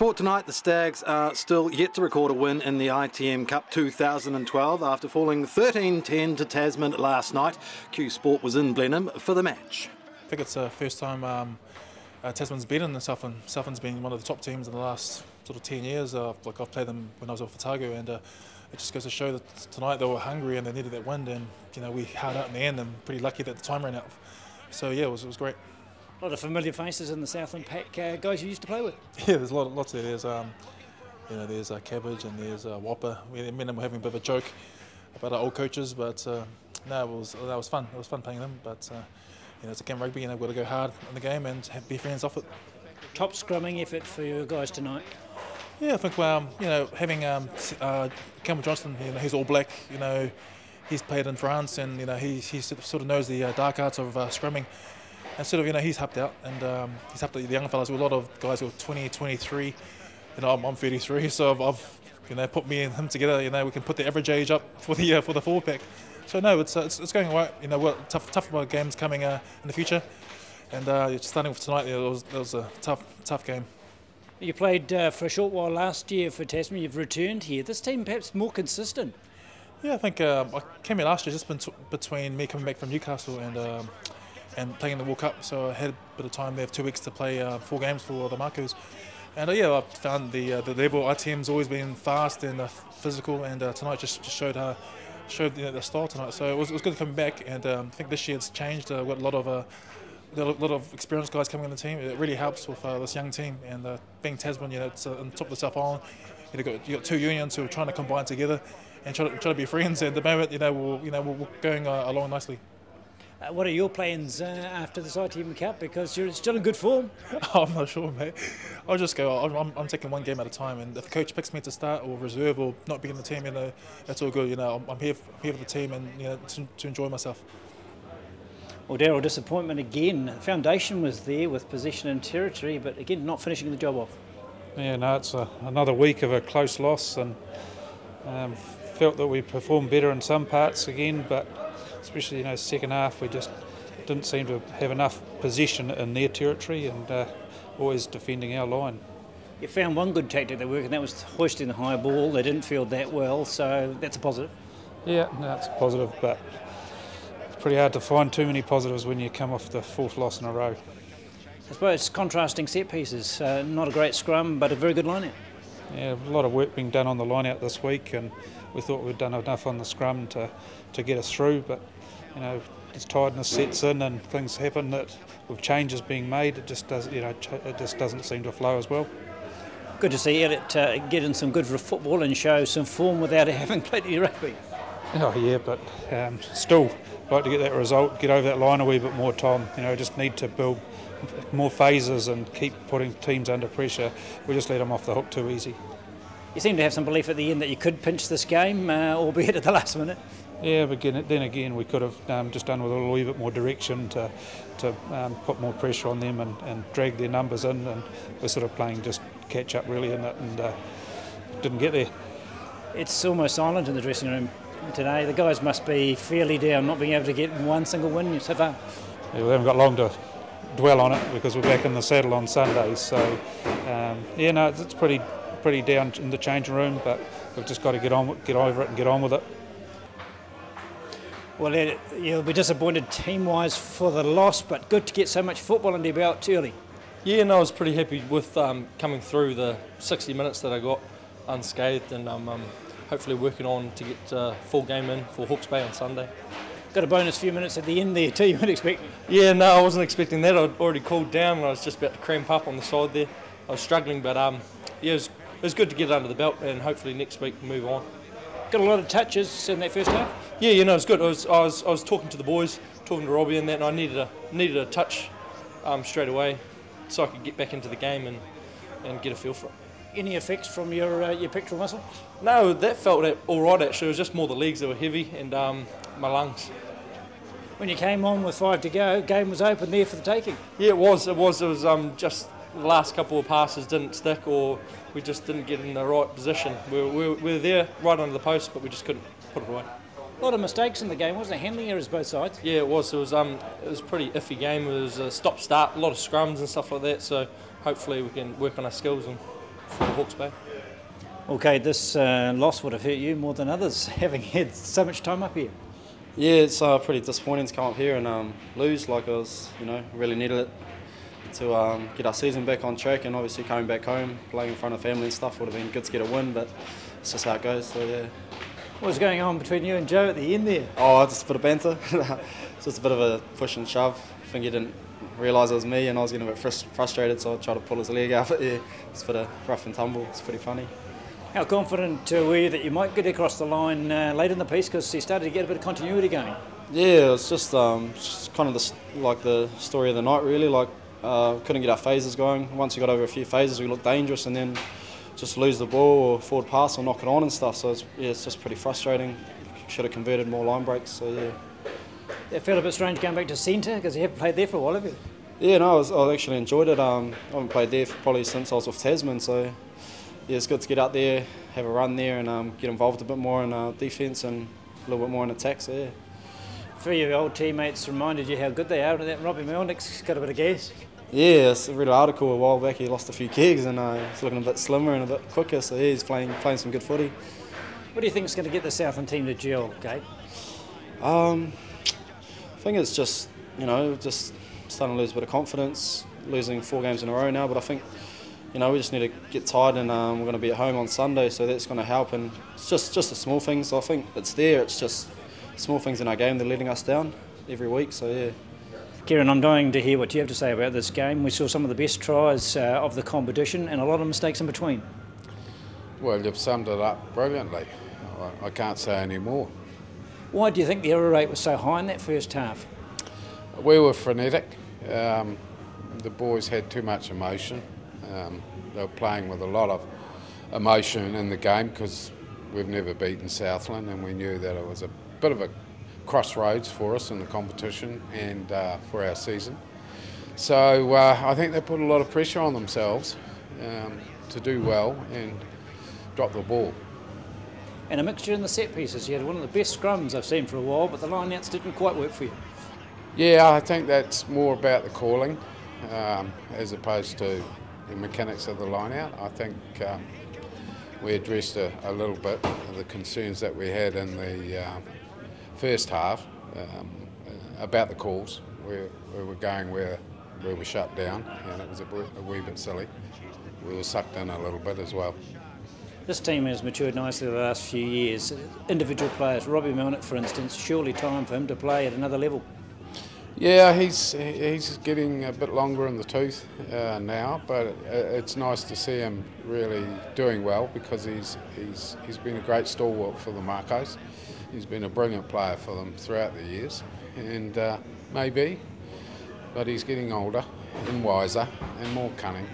Sport tonight, the Stags are still yet to record a win in the ITM Cup 2012 after falling 13-10 to Tasman last night. Q Sport was in Blenheim for the match. I think it's the first time Tasman's beaten Southland. Southland's been one of the top teams in the last sort of 10 years. I've played them when I was with Otago, and it just goes to show that tonight they were hungry and they needed that win, and we held out in the end and pretty lucky that the time ran out. So yeah, it was great. A lot of familiar faces in the Southland pack, guys you used to play with. Yeah, there's lots there. There's Cabbage and there's Whopper. Me and them were having a bit of a joke about our old coaches, but no, that was fun. It was fun playing them, but it's a game of rugby, and we've got to go hard in the game and be friends off it. Top scrumming effort for you guys tonight. Yeah, I think having Campbell Johnston, he's all black. He's played in France, and he sort of knows the dark arts of scrumming. And sort of, he's helped out, and he's helped the young fellas. With a lot of guys who are 20, 23. I'm 33, so I've put me and him together. We can put the average age up for the forward pack. So no, it's going all right. We're tough games coming in the future, and starting with tonight, it was a tough game. You played for a short while last year for Tasman. You've returned here. This team perhaps more consistent. Yeah, I think I came here last year just between me coming back from Newcastle and playing in the World Cup, so I had a bit of time there, 2 weeks to play 4 games for the Marcos. And I found the level. Our team's always been fast and physical, and tonight just showed the style tonight. So it was good coming back, and I think this year it's changed. We've got a lot of experienced guys coming in the team. It really helps with this young team, and being Tasman, it's on top of the South Island. You got 2 unions who are trying to combine together and try to be friends. And at the moment, we're going along nicely. What are your plans after this ITM Cup? Because you're still in good form. I'm not sure, mate. I'll just go. I'm taking one game at a time, and if the coach picks me to start or reserve or not be in the team, that's all good. I'm here for the team, and to enjoy myself. Well, Daryl, disappointment again. The foundation was there with possession and territory, but again, not finishing the job off. Yeah, no, it's another week of a close loss, and felt that we performed better in some parts again, but especially second half we just didn't seem to have enough possession in their territory, and always defending our line. You found one good tactic that worked, and that was hoisting the high ball. They didn't field that well, so that's a positive. Yeah, no, it's a positive, but it's pretty hard to find too many positives when you come off the 4th loss in a row. I suppose contrasting set pieces, not a great scrum, but a very good line-out. Yeah, a lot of work being done on the line-out this week, and we thought we'd done enough on the scrum to get us through, but as tiredness sets in and things happen that with changes being made, it just doesn't seem to flow as well. Good to see Elliot get in some good football and show some form without having played any rugby. Oh yeah, but still like to get that result, get over that line a wee bit more time. Just need to build more phases and keep putting teams under pressure. We just let them off the hook too easy. You seem to have some belief at the end that you could pinch this game, albeit at the last minute. Yeah, but then again, we could have just done with a wee bit more direction to put more pressure on them and drag their numbers in, and we're sort of playing just catch up really in it, and didn't get there. It's almost silent in the dressing room today. The guys must be fairly down, not being able to get one single win so far. Yeah, we haven't got long to dwell on it because we're back in the saddle on Sunday. So it's pretty down in the changing room, but we've just got to get over it and get on with it. Well, you'll be disappointed team-wise for the loss, but good to get so much football under your belt early. Yeah, no, I was pretty happy with coming through the 60 minutes that I got unscathed, and hopefully working on to get a full game in for Hawke's Bay on Sunday. Got a bonus few minutes at the end there too, you weren't expecting? Yeah, no, I wasn't expecting that. I'd already cooled down and I was just about to cramp up on the side there. I was struggling, but it was good to get it under the belt, and hopefully next week move on. Got a lot of touches in that first half? Yeah, it's good. I was talking to the boys, talking to Robbie and that, and I needed a touch straight away so I could get back into the game and get a feel for it. Any effects from your pectoral muscle? No, that felt all right actually. It was just more the legs that were heavy and my lungs. When you came on with 5 to go, game was open there for the taking. Yeah, it was. It was just the last couple of passes didn't stick, or we just didn't get in the right position. We were there right under the post, but we just couldn't put it away. A lot of mistakes in the game, wasn't it? Handling errors both sides. Yeah, it was. It was a pretty iffy game. It was a stop-start, a lot of scrums and stuff like that. So hopefully we can work on our skills and for Hawke's Bay. Okay, this loss would have hurt you more than others, having had so much time up here. Yeah, it's pretty disappointing to come up here and lose. Like I was, really needed it to get our season back on track, and obviously coming back home, playing in front of family and stuff would have been good to get a win, but it's just how it goes. So yeah. What was going on between you and Joe at the end there? Oh, just a bit of banter. It's just a bit of a push and shove. I think he didn't realise it was me, and I was getting a bit frustrated, so I tried to pull his leg out. But yeah, it's a bit of rough and tumble. It's pretty funny. How confident were you that you might get across the line late in the piece, because you started to get a bit of continuity going? Yeah, it's just kind of the story of the night, really. Like couldn't get our phases going. Once we got over a few phases, we looked dangerous, and then just lose the ball or forward pass or knock it on and stuff. So it's just pretty frustrating. Should have converted more line breaks. So yeah. It felt a bit strange going back to centre, because you haven't played there for a while, have you? Yeah, no, I actually enjoyed it. I haven't played there probably since I was with Tasman, so yeah, it's good to get out there, have a run there, and get involved a bit more in defence and a little bit more in attack. So yeah. For your old teammates reminded you how good they are, and that Robbie Melnick's got a bit of gas. Yeah, I read an article a while back. He lost a few kegs and he's looking a bit slimmer and a bit quicker. So yeah, he's playing some good footy. What do you think is going to get the Southland team to gel, Gabe? I think it's just just starting to lose a bit of confidence, losing 4 games in a row now. But I think we just need to get tired, and we're going to be at home on Sunday, so that's going to help. And it's just the small things. So I think it's there. It's just small things in our game that are letting us down every week. So yeah. Kieran, I'm dying to hear what you have to say about this game. We saw some of the best tries of the competition and a lot of mistakes in between. Well, you've summed it up brilliantly. I can't say any more. Why do you think the error rate was so high in that first half? We were frenetic. The boys had too much emotion. They were playing with a lot of emotion in the game, because we've never beaten Southland, and we knew that it was a bit of a crossroads for us in the competition and for our season. So I think they put a lot of pressure on themselves to do well and drop the ball. And a mixture in the set pieces. You had one of the best scrums I've seen for a while, but the line-outs didn't quite work for you. Yeah, I think that's more about the calling as opposed to the mechanics of the line-out. I think we addressed a little bit of the concerns that we had in the first half about the calls. We were going where we were shut down, and it was a wee bit silly. We were sucked in a little bit as well. This team has matured nicely the last few years. Individual players, Robbie Melnick for instance, surely time for him to play at another level. Yeah, he's getting a bit longer in the tooth now, but it's nice to see him really doing well, because he's been a great stalwart for the Marcos. He's been a brilliant player for them throughout the years, and maybe, but he's getting older and wiser and more cunning.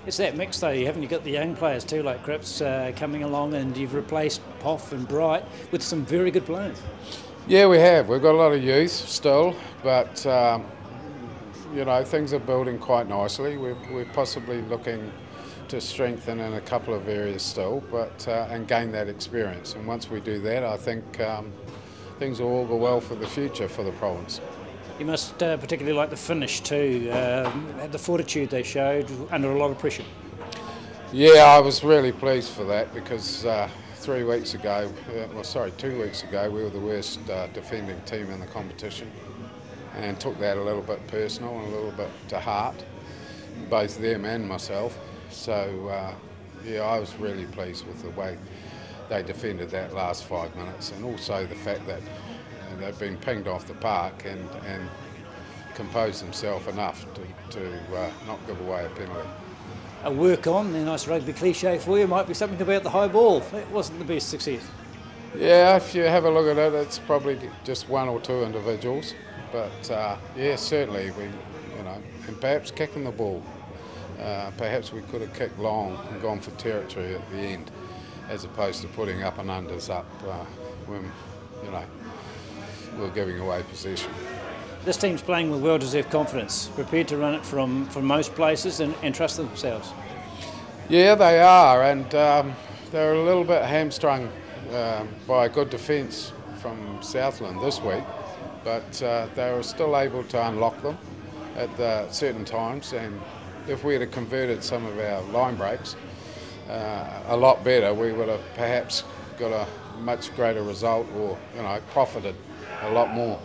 It's that mix though, haven't you got the young players too, like Cripps coming along, and you've replaced Poff and Bright with some very good players. Yeah, we have. We've got a lot of youth still, but things are building quite nicely. We're possibly looking to strengthen in a couple of areas still, but and gain that experience. And once we do that, I think things will all go well for the future for the province. You must particularly like the finish too, the fortitude they showed under a lot of pressure. Yeah, I was really pleased for that, because 2 weeks ago, we were the worst defending team in the competition, and took that a little bit personal and a little bit to heart, both them and myself. So yeah, I was really pleased with the way they defended that last 5 minutes, and also the fact that they've been pinged off the park and composed themselves enough to not give away a penalty. A work on, the nice rugby cliche for you, might be something about the high ball. That wasn't the best success. Yeah, if you have a look at it, it's probably just 1 or 2 individuals, but yeah, certainly and perhaps kicking the ball. Perhaps we could have kicked long and gone for territory at the end, as opposed to putting up and unders up when we're giving away possession. This team's playing with well-deserved confidence, prepared to run it from most places and trust themselves. Yeah, they are, and they're a little bit hamstrung by a good defence from Southland this week, but they were still able to unlock them at certain times, and if we had converted some of our line breaks, a lot better, we would have perhaps got a much greater result, or profited a lot more.